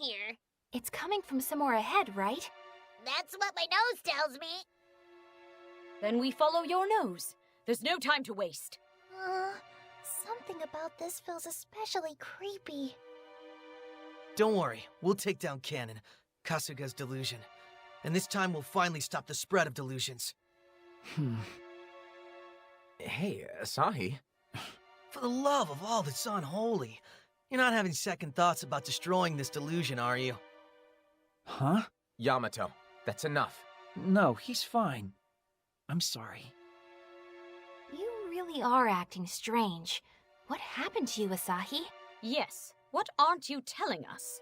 here? It's coming from somewhere ahead, right? That's what my nose tells me. Then we follow your nose. There's no time to waste. Something about this feels especially creepy. Don't worry, we'll take down Canon, Kasuga's delusion. And this time we'll finally stop the spread of delusions. Hey, Asahi. For the love of all that's unholy, you're not having second thoughts about destroying this delusion, are you? Huh? Yamato, that's enough. No, he's fine. I'm sorry. You really are acting strange. What happened to you, Asahi? Yes, what aren't you telling us?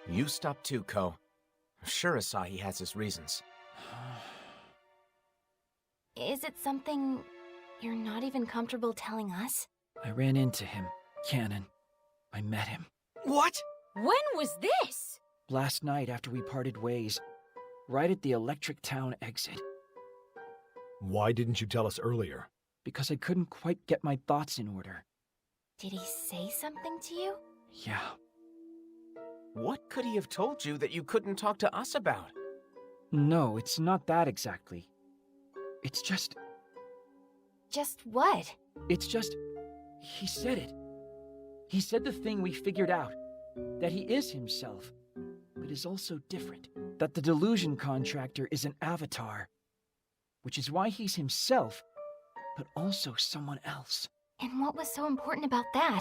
You stop too, Ko. Sure, Asahi has his reasons. Is it something you're not even comfortable telling us? I ran into him, Canon. I met him. What? When was this? Last night after we parted ways, right at the Electric Town exit. Why didn't you tell us earlier? Because I couldn't quite get my thoughts in order. Did he say something to you? Yeah. What could he have told you that you couldn't talk to us about? No, it's not that exactly. It's just... Just what? It's just... He said it. He said the thing we figured out. That he is himself, but is also different. That the delusion contractor is an avatar. Which is why he's himself, but also someone else. And what was so important about that?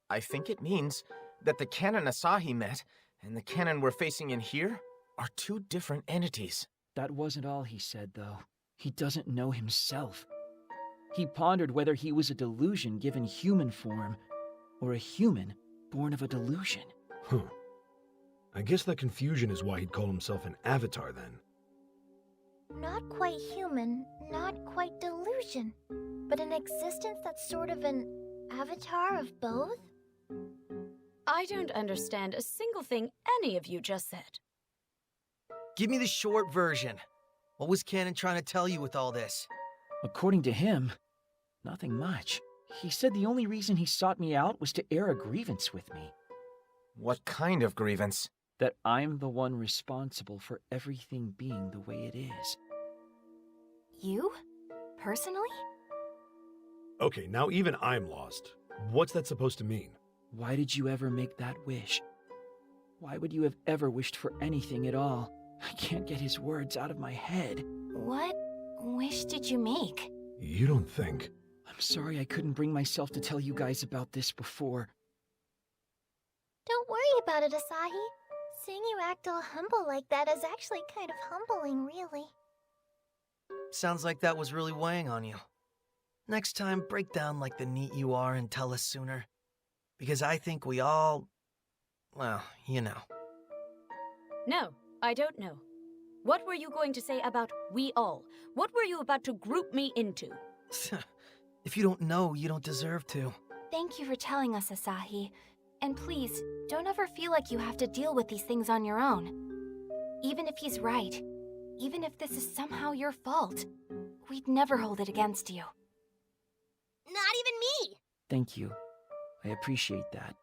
I think it means that the Canon Asahi met and the Canon we're facing in here are two different entities. That wasn't all he said, though. He doesn't know himself. He pondered whether he was a delusion given human form, or a human born of a delusion. I guess that confusion is why he'd call himself an avatar, then. Not quite human, not quite delusion, but an existence that's sort of an avatar of both? I don't understand a single thing any of you just said. Give me the short version. What was Canon trying to tell you with all this? According to him, nothing much. He said the only reason he sought me out was to air a grievance with me. What kind of grievance? That I'm the one responsible for everything being the way it is. You? Personally? Okay, now even I'm lost. What's that supposed to mean? Why did you ever make that wish? Why would you have ever wished for anything at all? I can't get his words out of my head. What wish did you make? You don't think... I'm sorry I couldn't bring myself to tell you guys about this before. Don't worry about it, Asahi. Seeing you act all humble like that is actually kind of humbling, really. Sounds like that was really weighing on you. Next time, break down like the NEET you are and tell us sooner. Because I think we all... well, you know. No, I don't know. What were you going to say about we all? What were you about to group me into? If you don't know, you don't deserve to. Thank you for telling us, Asahi. And please, don't ever feel like you have to deal with these things on your own. Even if he's right, even if this is somehow your fault, we'd never hold it against you. Not even me! Thank you. I appreciate that.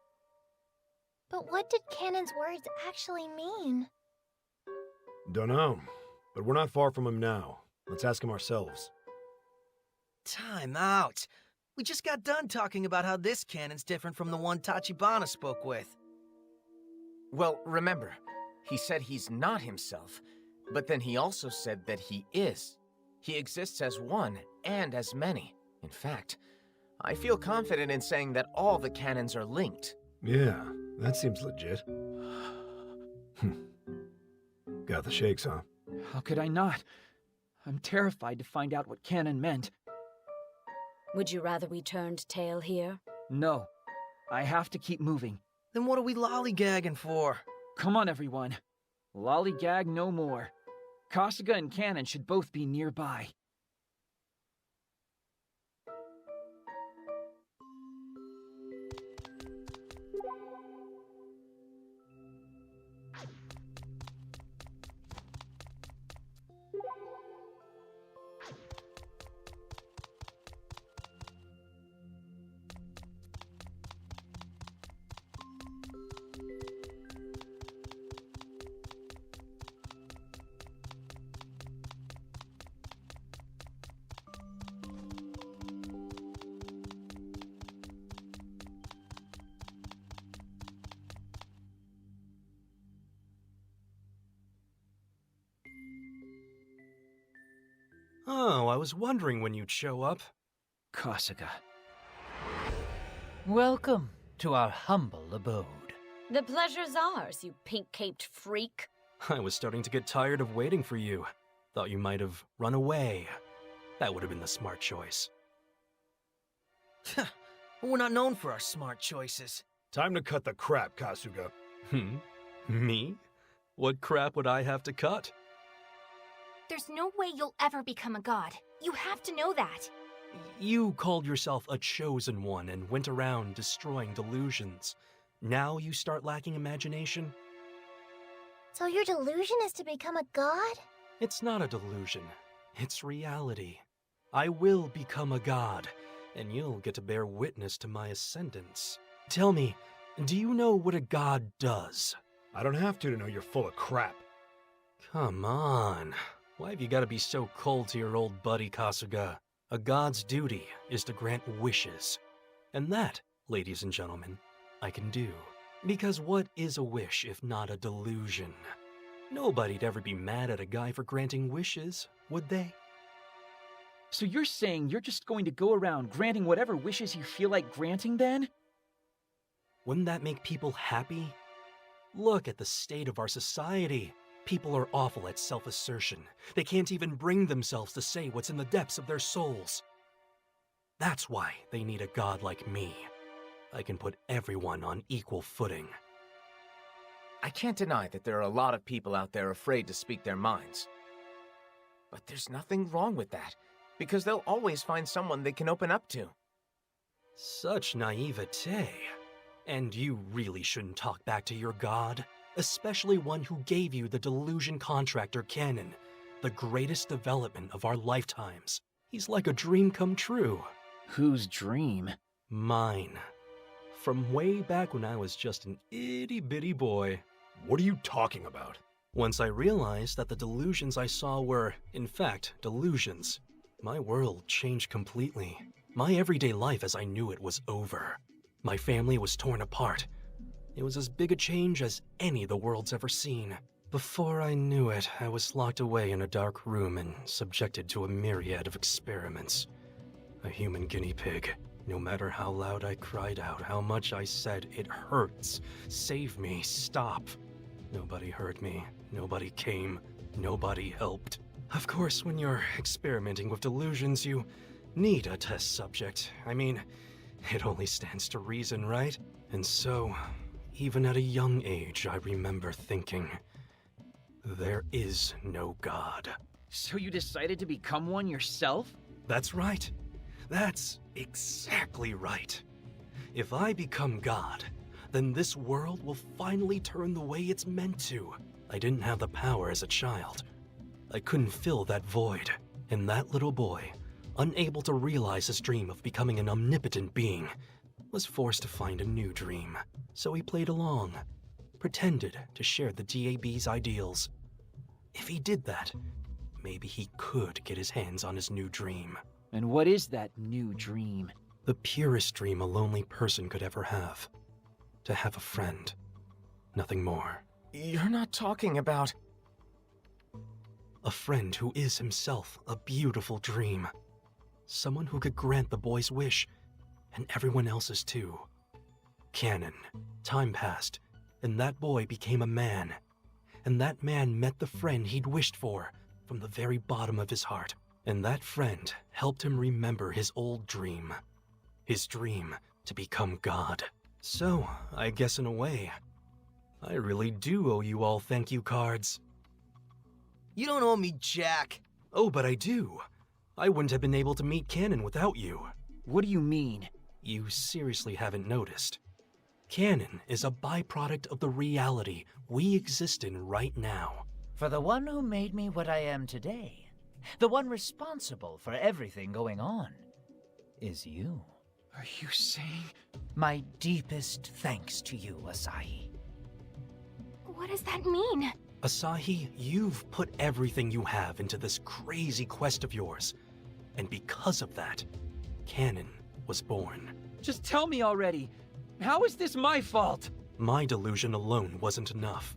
But what did Canon's words actually mean? Dunno, but we're not far from him now. Let's ask him ourselves. Time out. We just got done talking about how this canon's different from the one Tachibana spoke with. Well, remember, he said he's not himself, but then he also said that he is. He exists as one and as many. In fact, I feel confident in saying that all the canons are linked. Yeah, that seems legit. Got the shakes, huh? How could I not? I'm terrified to find out what Canon meant. Would you rather we turned tail here? No. I have to keep moving. Then what are we lollygagging for? Come on, everyone. Lollygag no more. Kasuga and Canon should both be nearby. Oh, I was wondering when you'd show up. Kasuga. Welcome to our humble abode. The pleasure's ours, you pink-caped freak. I was starting to get tired of waiting for you. Thought you might have run away. That would have been the smart choice. We're not known for our smart choices. Time to cut the crap, Kasuga. Me? What crap would I have to cut? There's no way you'll ever become a god. You have to know that. You called yourself a chosen one and went around destroying delusions. Now you start lacking imagination? So your delusion is to become a god? It's not a delusion. It's reality. I will become a god, and you'll get to bear witness to my ascendance. Tell me, do you know what a god does? I don't have to know you're full of crap. Come on. Why have you got to be so cold to your old buddy, Kasuga? A god's duty is to grant wishes. And that, ladies and gentlemen, I can do. Because what is a wish if not a delusion? Nobody'd ever be mad at a guy for granting wishes, would they? So you're saying you're just going to go around granting whatever wishes you feel like granting then? Wouldn't that make people happy? Look at the state of our society. People are awful at self-assertion. They can't even bring themselves to say what's in the depths of their souls. That's why they need a god like me. I can put everyone on equal footing. I can't deny that there are a lot of people out there afraid to speak their minds. But there's nothing wrong with that, because they'll always find someone they can open up to. Such naivete. And you really shouldn't talk back to your god, especially one who gave you the delusion contractor canon, the greatest development of our lifetimes. He's like a dream come true. Whose dream? Mine. From way back when I was just an itty-bitty boy. What are you talking about? Once I realized that the delusions I saw were, in fact, delusions, my world changed completely. My everyday life as I knew it was over. My family was torn apart. It was as big a change as any the world's ever seen. Before I knew it, I was locked away in a dark room and subjected to a myriad of experiments. A human guinea pig. No matter how loud I cried out, how much I said, "It hurts. Save me. Stop." Nobody heard me. Nobody came. Nobody helped. Of course, when you're experimenting with delusions, you need a test subject. I mean, it only stands to reason, right? And so, even at a young age, I remember thinking, there is no god. So you decided to become one yourself? That's right. That's exactly right. If I become God, then this world will finally turn the way it's meant to. I didn't have the power as a child. I couldn't fill that void. And that little boy, unable to realize his dream of becoming an omnipotent being, was forced to find a new dream. So he played along, pretended to share the DAB's ideals. If he did that, maybe he could get his hands on his new dream. And what is that new dream? The purest dream a lonely person could ever have. To have a friend. Nothing more. You're not talking about... A friend who is himself a beautiful dream. Someone who could grant the boy's wish, and everyone else's too. Canon. Time passed, and that boy became a man. And that man met the friend he'd wished for from the very bottom of his heart. And that friend helped him remember his old dream. His dream to become God. So, I guess in a way, I really do owe you all thank you cards. You don't owe me jack. Oh, but I do. I wouldn't have been able to meet Canon without you. What do you mean? You seriously haven't noticed. Canon is a byproduct of the reality we exist in right now. For the one who made me what I am today, the one responsible for everything going on, is you. Are you saying? My deepest thanks to you, Asahi. What does that mean? Asahi, you've put everything you have into this crazy quest of yours. And because of that, Canon was born. Just tell me already. How is this my fault? My delusion alone wasn't enough.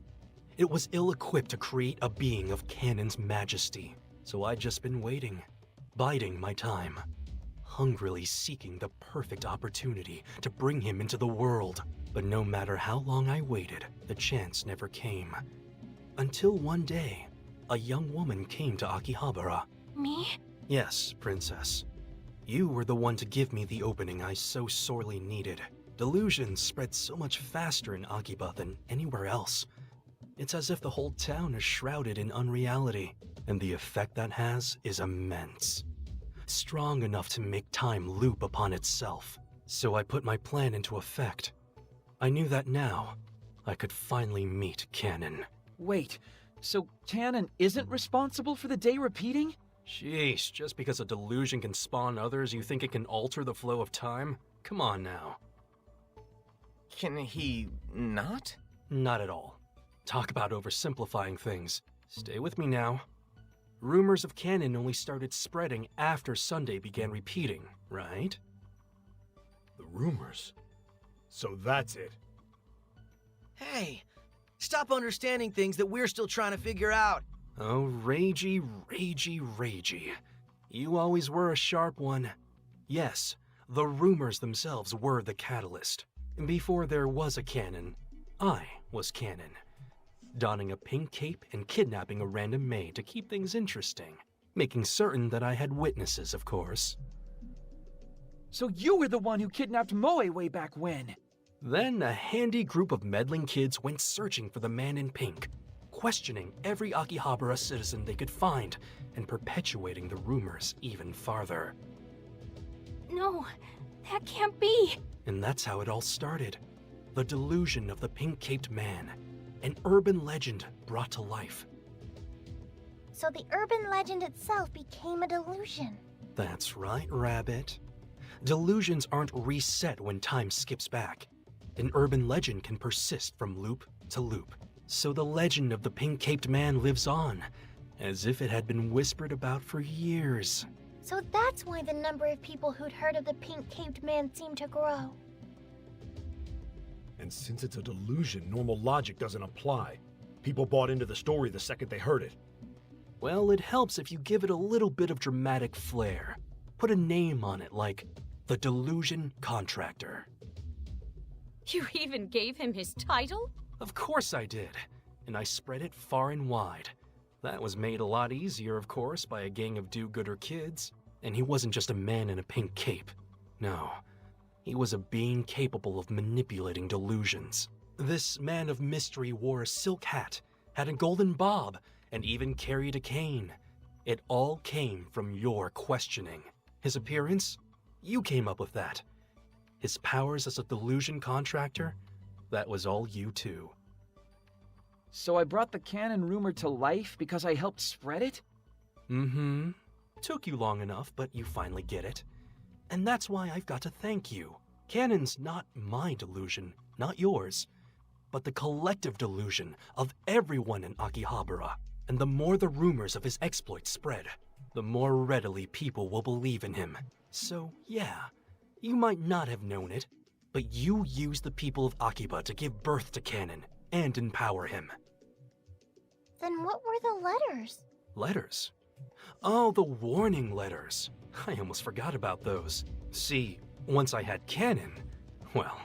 It was ill-equipped to create a being of Canon's majesty. So I'd just been waiting, biding my time, hungrily seeking the perfect opportunity to bring him into the world. But no matter how long I waited, the chance never came. Until one day, a young woman came to Akihabara. Me? Yes, Princess. You were the one to give me the opening I so sorely needed. Delusions spread so much faster in Akiba than anywhere else. It's as if the whole town is shrouded in unreality, and the effect that has is immense. Strong enough to make time loop upon itself. So I put my plan into effect. I knew that now, I could finally meet Canon. Wait, so Canon isn't responsible for the day repeating? Sheesh, just because a delusion can spawn others, you think it can alter the flow of time? Come on now. Can he not? Not at all. Talk about oversimplifying things. Stay with me now. Rumors of Canon only started spreading after Sunday began repeating, right? The rumors. So that's it. Hey, stop understanding things that we're still trying to figure out. Oh, ragey, ragey, ragey. You always were a sharp one. Yes, the rumors themselves were the catalyst. Before there was a Canon, I was Canon. Donning a pink cape and kidnapping a random maid to keep things interesting. Making certain that I had witnesses, of course. So you were the one who kidnapped Moe way back when? Then a handy group of meddling kids went searching for the man in pink, questioning every Akihabara citizen they could find, and perpetuating the rumors even farther. No, that can't be. And that's how it all started. The delusion of the pink-caped man, an urban legend brought to life. So the urban legend itself became a delusion. That's right, Rabbit. Delusions aren't reset when time skips back. An urban legend can persist from loop to loop. So the legend of the pink-caped man lives on, as if it had been whispered about for years. So that's why the number of people who'd heard of the pink-caped man seemed to grow. And since it's a delusion, normal logic doesn't apply. People bought into the story the second they heard it. Well, it helps if you give it a little bit of dramatic flair. Put a name on it like the Delusion Contractor. You even gave him his title? Of course I did, and I spread it far and wide. That was made a lot easier, of course, by a gang of do-gooder kids. And he wasn't just a man in a pink cape. No, he was a being capable of manipulating delusions. This man of mystery wore a silk hat, had a golden bob, and even carried a cane. It all came from your questioning. His appearance? You came up with that. His powers as a delusion contractor? That was all you too. So I brought the Canon rumor to life because I helped spread it? Mm-hmm. Took you long enough, but you finally get it. And that's why I've got to thank you. Canon's not my delusion, not yours, but the collective delusion of everyone in Akihabara. And the more the rumors of his exploits spread, the more readily people will believe in him. So, yeah, you might not have known it, but you used the people of Akiba to give birth to Canon and empower him. Then what were the letters? Letters? Oh, the warning letters. I almost forgot about those. See, once I had Canon, well,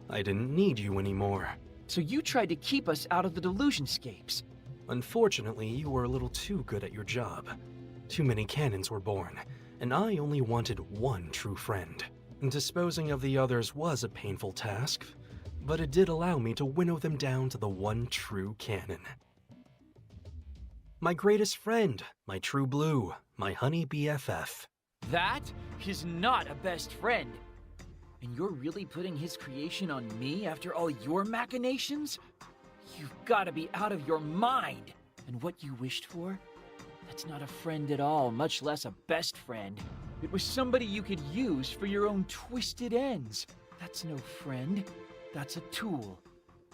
I didn't need you anymore. So you tried to keep us out of the delusionscapes. Unfortunately, you were a little too good at your job. Too many Canons were born, and I only wanted one true friend. Disposing of the others was a painful task, but it did allow me to winnow them down to the one true Canon. My greatest friend, my true blue, my honey BFF. That is not a best friend. And you're really putting his creation on me after all your machinations? You've got to be out of your mind. And what you wished for? That's not a friend at all, much less a best friend. It was somebody you could use for your own twisted ends. That's no friend. That's a tool.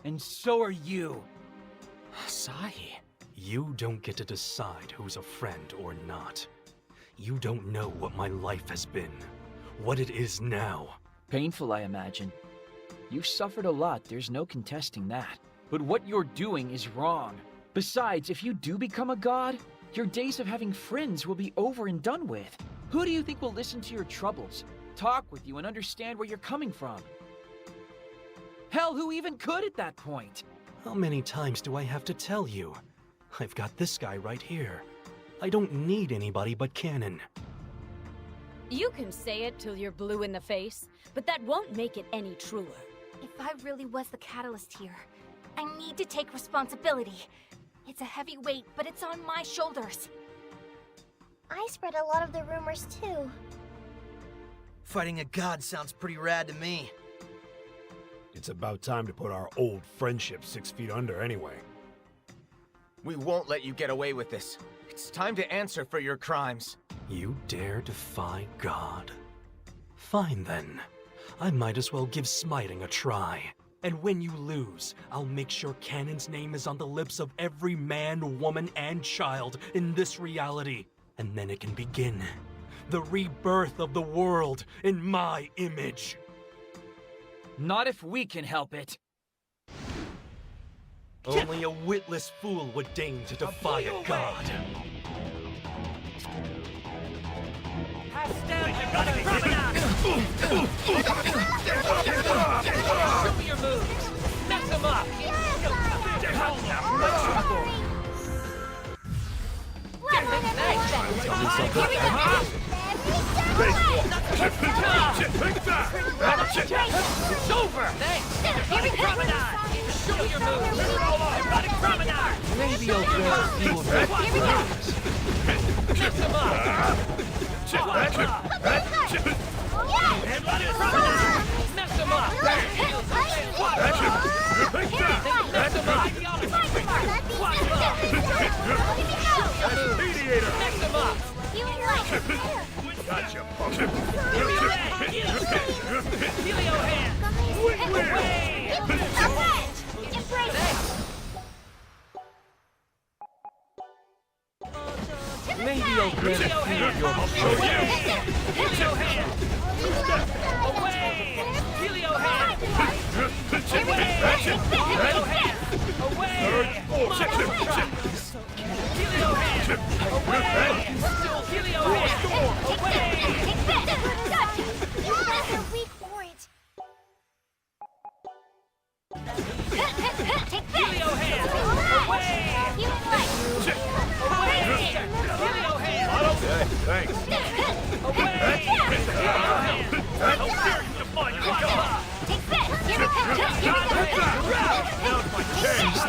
And so are you. Asahi. You don't get to decide who's a friend or not. You don't know what my life has been, what it is now. Painful, I imagine. You've suffered a lot, there's no contesting that. But what you're doing is wrong. Besides, if you do become a god, your days of having friends will be over and done with. Who do you think will listen to your troubles, talk with you, and understand where you're coming from? Hell, who even could at that point? How many times do I have to tell you? I've got this guy right here. I don't need anybody but Canon. You can say it till you're blue in the face, but that won't make it any truer. If I really was the catalyst here, I need to take responsibility. It's a heavy weight, but it's on my shoulders. I spread a lot of the rumors too. Fighting a god sounds pretty rad to me. It's about time to put our old friendship 6 feet under anyway. We won't let you get away with this. It's time to answer for your crimes. You dare defy God? Fine then. I might as well give smiting a try. And when you lose, I'll make sure Canon's name is on the lips of every man, woman, and child in this reality. And then it can begin. The rebirth of the world in my image. Not if we can help it. Only a witless fool would deign to defy a god. Show me your moves! Mess them up! It's over! Thanks! Promenade! Show me your moves! Erotic promenade! Maybe I'll throw a few of your moves. Mess them up! Erotic promenade! Mess them up! Mess them up! Mediator! Mess them up! Gotcha, punk! Helio hand! Maybe I'll grant a few of your Helio hand! Away! Helio hand! Away! Helio hand! Away! Helio hand! Away! Helio hand! Away! That's a weak point. Helio hand! Away! Away! Helio hand! Okay, thanks. Away! Helio hand! How dare you defy your God! Now's my chance.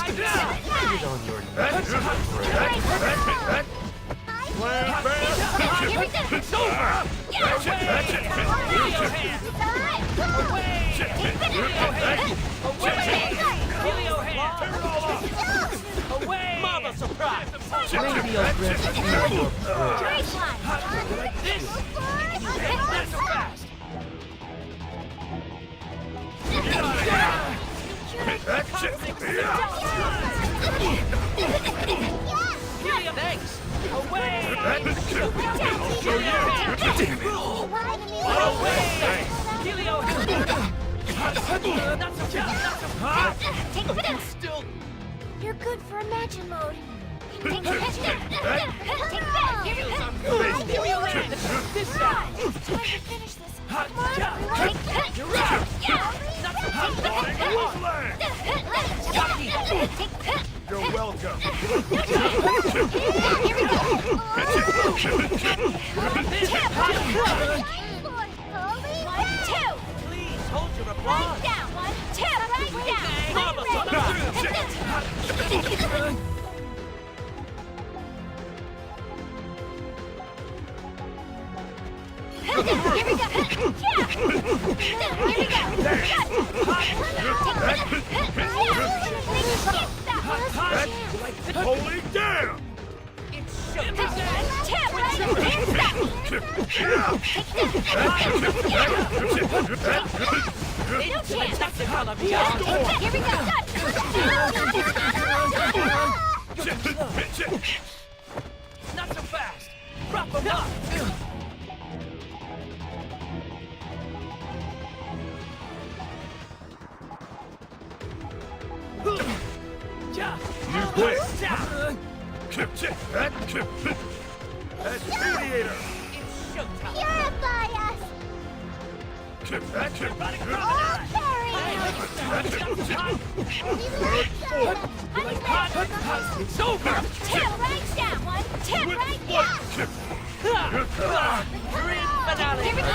Get on your nuts. It's over! That's it! Helio hand! Away! Helio hand! Away! Helio hand! Turn it all off! Away! Mama surprise! Maybe I'll grant a few of your Like this! Not so fast! Get out of here! That's it! Helio, thanks! Away! I'll show you! Damn it all! Away! Helio! Not so fast! Still... You're good for Imagine mode. Helio hand! This side! Time to finish this. You're out! Not so You're welcome. Please, hold your applause! Mama, Holy damn! Not so fast! Prop him up! You quit! That's Mediator! showtime! Purify us! All carry! It's over! Tail right down one! Tail right down! Grand finale! Here we go!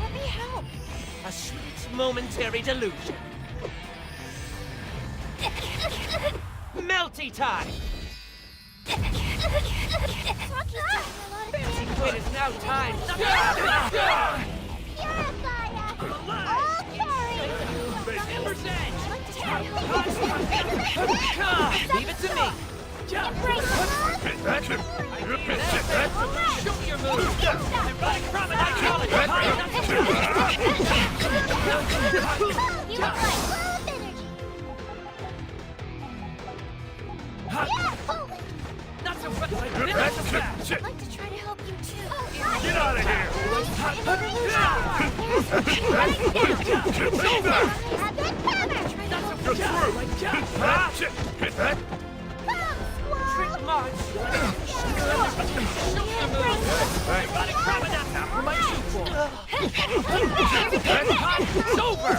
Let me help! A sweet momentary delusion. Melty time! Fancy quit is now time! Purify us! All carry! Leave it to me! Embrace us! Show me your moves! Erotic promenade! You look like full of energy! Yeah, hold it! Not so fast! Not so fast! I'd like to try to help you too. Get out of here! Have that hammer! You're through! Trick march! Erotic promenade! For my shoe ball! It's over!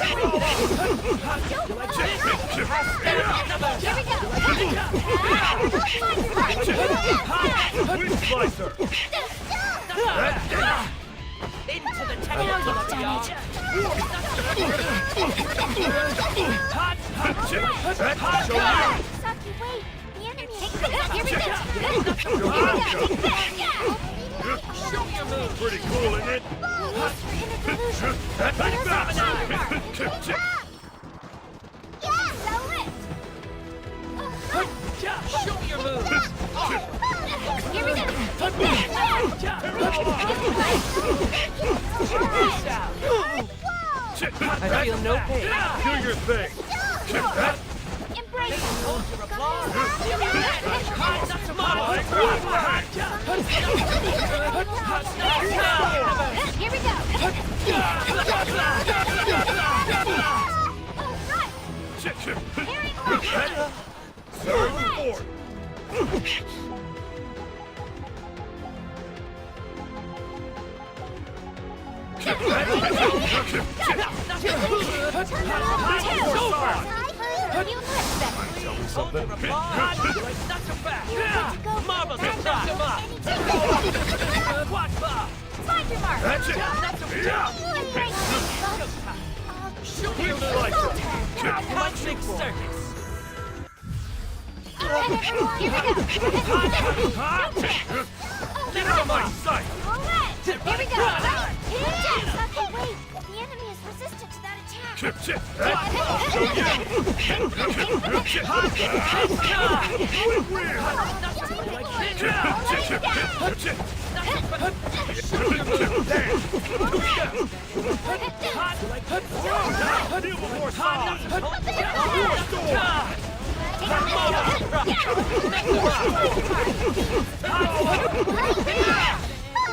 Wing slicer! Into the technical beyond! Saki, wait! The enemy is... Here we go! Show me your moves! Pretty cool, isn't it? Yeah, throw it! Show me your moves! Here we go! I feel no pain. Do your thing! Embrace! Hold your applause. Not tomorrow. Here we go! Surge forward! Tell me something. Not so fast. Marbles, knock him off. Watch bar. Find your mark! That's it! Yeah! Shoot your Slice moves. it! Punching circus. Here we go! Get out of my sight! Here we go! Saki, wait! The enemy is resistant to that attack! I'll show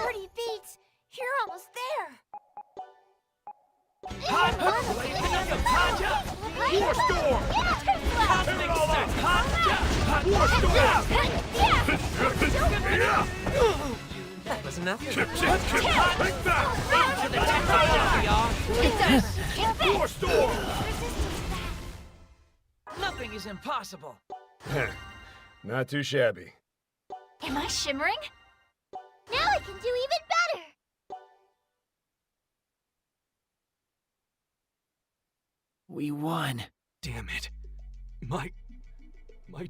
Pretty beats! You're almost there! War storm! Cosmic circus. War storm! That was enough. Take that! To the technical beyond. War storm! Nothing is impossible. Not too shabby. Am I shimmering? Now I can do even better! We won. Damn it. My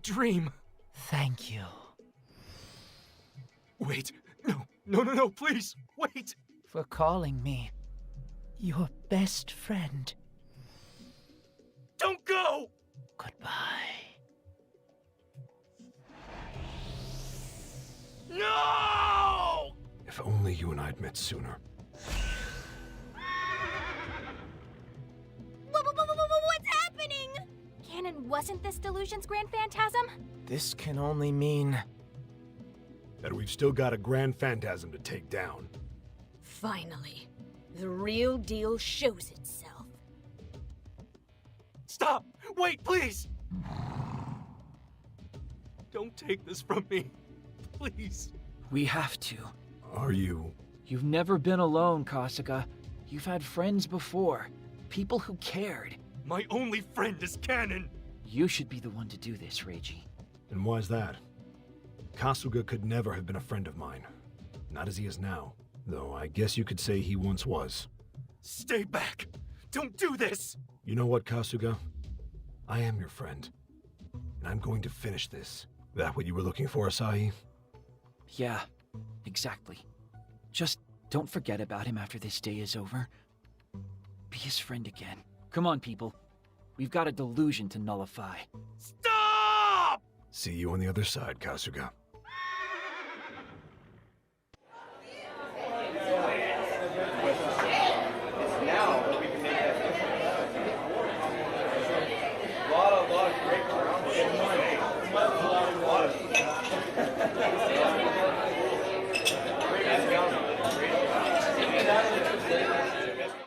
dream. Thank you. Wait. No, please. Wait. For calling me your best friend. Don't go! Goodbye. No! If only you and I'd met sooner. What's happening? Canon, wasn't this Delusion's Grand Phantasm? This can only mean... That we've still got a grand phantasm to take down. Finally, the real deal shows itself. Stop! Wait, please! Don't take this from me. Please. We have to. Are you... You've never been alone, Kasuga. You've had friends before. People who cared. My only friend is Canon! You should be the one to do this, Reiji. And why's that? Kasuga could never have been a friend of mine. Not as he is now. Though I guess you could say he once was. Stay back! Don't do this! You know what, Kasuga? I am your friend. And I'm going to finish this. That what you were looking for, Asahi? Yeah, exactly. Just don't forget about him after this day is over. Be his friend again. Come on, people. We've got a delusion to nullify. Stop! See you on the other side, Kasuga.